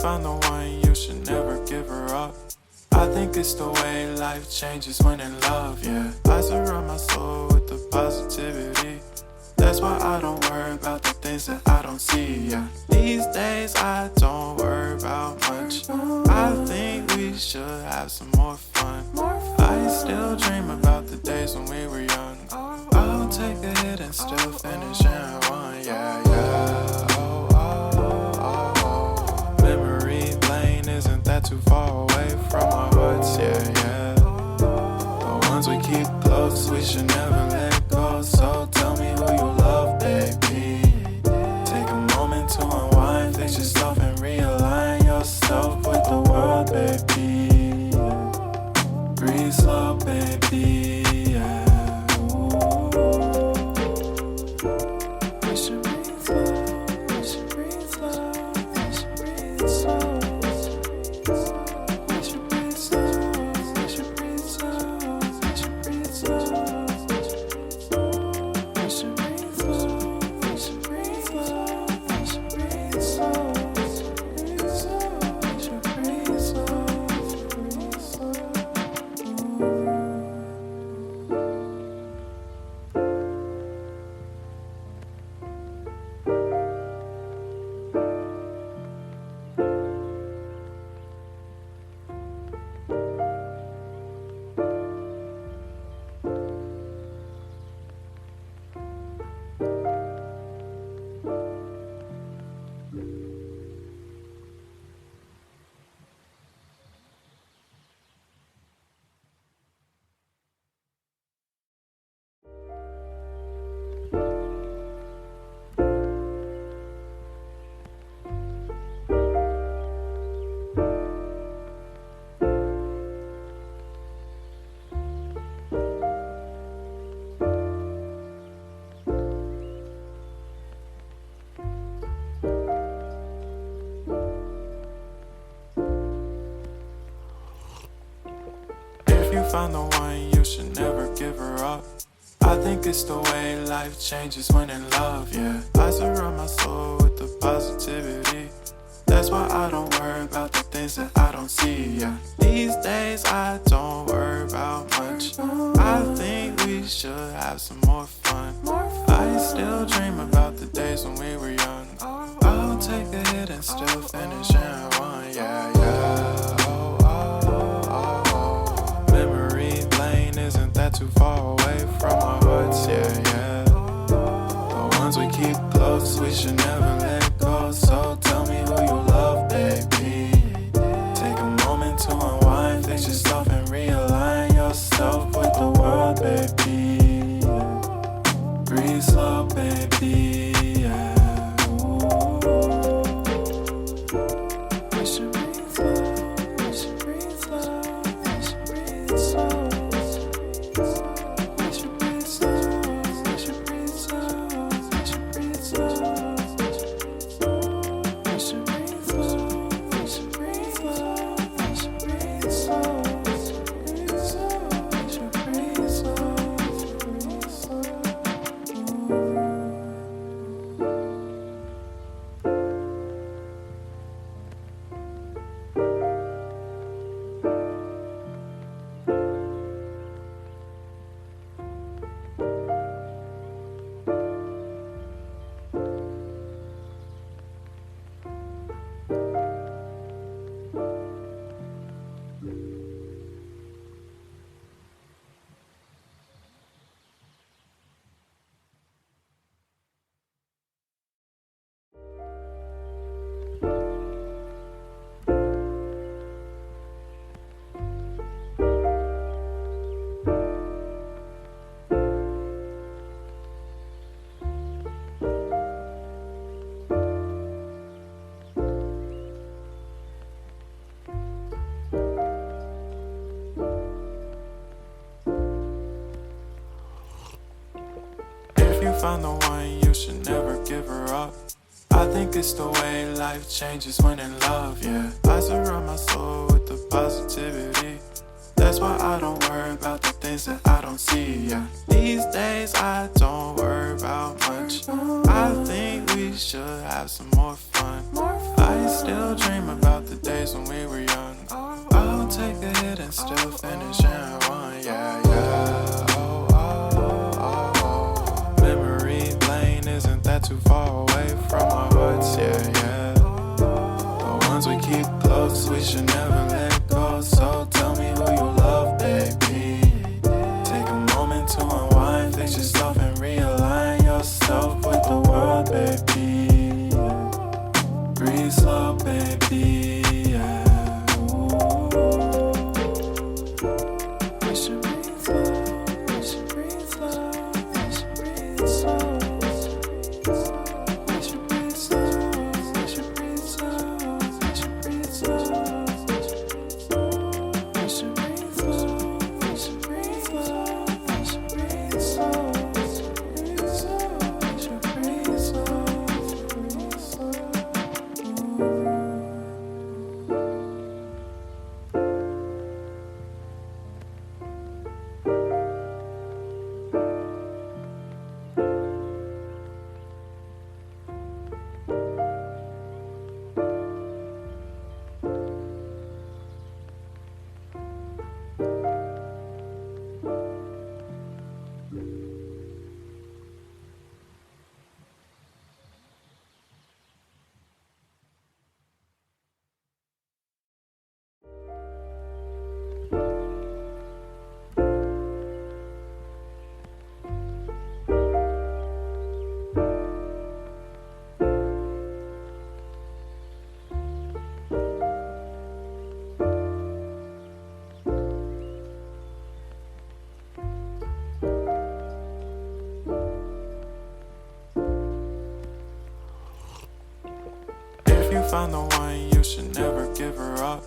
found the one, you should never give her up. I think it's the way life changes when in love, yeah. I surround my soul with the positivity. That's why I don't worry about the things that I don't see, yeah. These days I don't worry about much. I think we should have some more fun. I still dream about the days when we were young. I'll take a hit and still finish in one, yeah, yeah. Oh, oh, oh, oh. Memory lane isn't that too far away from our hearts, yeah, yeah. The ones we keep close, we should never let go. So tell me who you love, baby. Take a moment to unwind, fix yourself and realign yourself with the world, baby. Breathe slow, baby, yeah. We should breathe slow, we should breathe slow, we should breathe slow. We should breathe slow, we should breathe slow, we should breathe slow. We should breathe slow, we should breathe slow, we should breathe slow. We should breathe slow, breathe slow. Found the one, you should never give her up. I think it's the way life changes when in love, yeah. I surround my soul with the positivity. That's why I don't worry about the things that I don't see, yeah. These days I don't worry about much. I think we should have some more fun. I still dream about the days when we were young. I'll take a hit and still finish in one, yeah, yeah. Oh, oh, oh, oh. Memory lane isn't that too far away from our hearts, yeah, yeah. The ones we keep close, we should never let go. So tell me who you love, baby. Take a moment to unwind, fix yourself and realign yourself with the world, baby. Breathe slow, baby, yeah. We should breathe slow, we should breathe slow, we should breathe slow. We should breathe slow, we should breathe slow, we should breathe slow. We should breathe slow, we should breathe slow, we should breathe slow. We should breathe slow, breathe slow. Found the one, you should never give her up. I think it's the way life changes when in love, yeah. I surround my soul with the positivity. That's why I don't worry about the things that I don't see, yeah. These days I don't worry about much. I think we should have some more fun. I I still dream about the days when we were young. I'll take a hit and still finish and one. Yeah, yeah. Oh, oh, oh, oh. Memory lane, isn't that too far away from our hearts? Yeah, yeah. The ones we keep close, we should never let go. So tell me who you love, baby. Take a moment to unwind, fix yourself and realign yourself with the world, baby. Breathe slow, baby. Yeah. We should breathe slow. We should breathe slow. We should breathe slow. We should breathe slow. We should breathe slow. We should breathe slow. We should breathe slow. We should breathe slow. We should breathe slow. We should breathe slow. If you found the one, you should never give her up.